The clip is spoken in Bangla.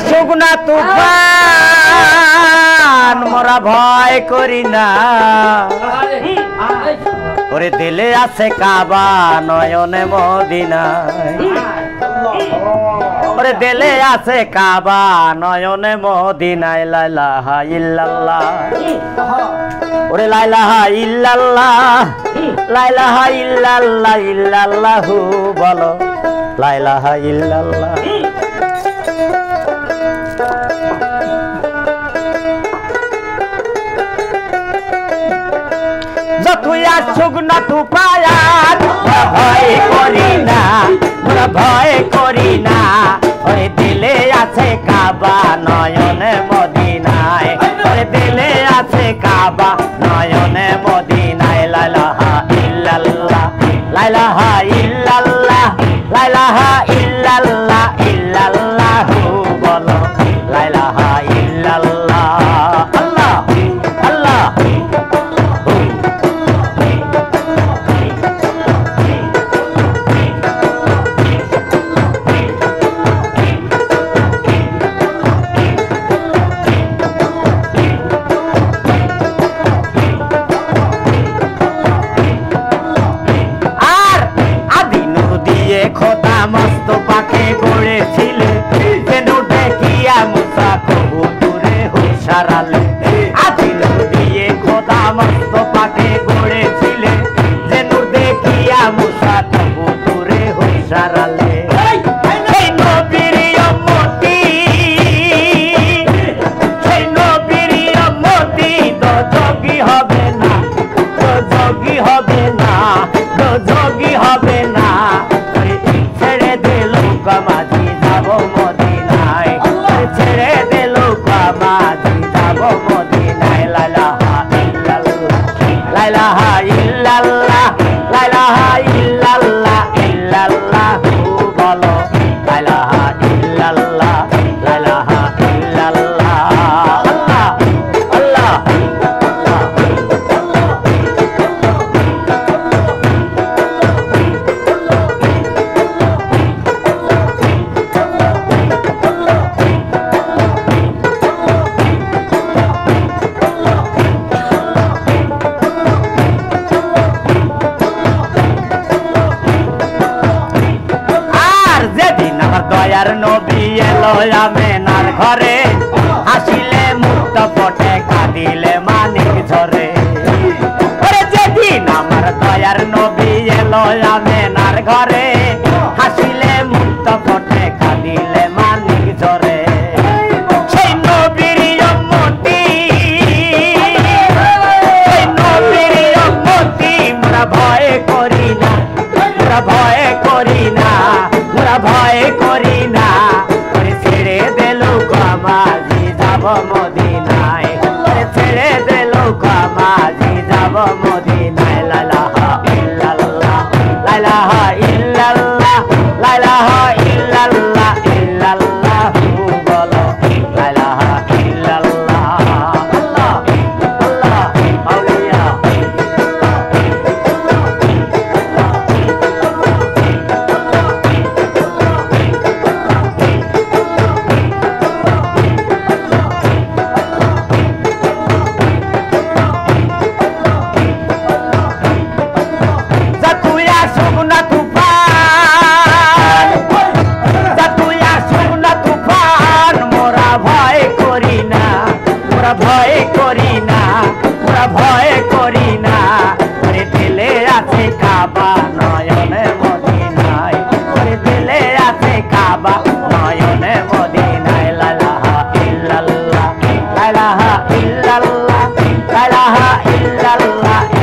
আসুক না তুফান মোরা ভয় করি না ওরে দিলে আছে কাবা নয়নে মদিনা ওরে দিলে আছে কাবা নয়নে মদিনায় লা ইলাহা ইল্লাল্লাহ ওরে লা ইলাহা ইল্লাল্লাহ লা ইলাহা ইল্লাল্লাহ ইল্লাল্লাহু বলো লা ইলাহা ইল্লাল্লাহ যতই আসুক না তুফান ভয় করি না ভয় করি না ওরে দিলে আছে কাবা নয়নে মদিনায় ওরে দিলে আছে কাবা নয়নে মদিনায় লা ইলাহা ইল্লাল্লাহ লা ইলাহা ইল্লাল্লাহ লা ইলাহা ইল্লাল্লাহ ইল্লাল্লাহু বলো লা ইলাহা ইল্লাল্লাহ আল্লাহ আল্লাহ খোদা মস্ত পাখে গড়েছিলে দেখিয়া মুসা কবুতরে হুশারালে আদিল দিয়ে খোদা মস্ত পাখে গড়েছিলে দেখিয়া মুসা কবুতরে হুশারালে সেই নবীর উম্মতি যোগী হবে না যোগী হবে না যোগী হবে না মাঝি যাব মদিনায় ছেড়ে দিল মাঝি যাব মদিনায় লা ইলাহা ইল্লাল্লাহ লা ইলাহা ইল্লাল্লাহ লা ইলাহা ইল্লাল্লাহ ইল্লাল্লাহু বলো লা ইলাহা ইল্লাল্লাহ লা ইলাহা ইল্লাল্লাহ আল্লাহ আল্লাহ দয়ার নবী এলো আমেনার ঘরে হাসিলে মুক্ত ফটে কাঁদিলে মানিক ঝরে ওরে যেদিন আমার দয়ার নবী এলো আমেনার ঘরে হাসিলে মুক্ত ফটে কাঁদিলে মানিক ঝরে সেই নবীর উম্মতি মোরা ভয় করি না মোরা ভয় করি না মোরা ভয় করি না ছেড়ে দিল মাঝি যাব মদিনায় ছেড়ে দিল মাঝি যাব মদিনায় লা ইলাহা ইল্লাল্লাহ লা ইলাহা ইল্লাল্লাহ লা ইলাহা ইল্লাল্লাহ ইল্লাল্লাহু বলো লা ইলাহা ইল্লাল্লাহ আল্লাহ আল্লাহ আউলিয়া ভয় করি না মোরা ভয় করি না ওরে দিলে আছে কাবা নয়নে মদিনায় ওরে দিলে আছে কাবা নয়নে মদিনায় লা ইলাহা ইল্লাল্লাহ লা ইলাহা ইল্লাল্লাহ লা ইলাহা ইল্লাল্লাহ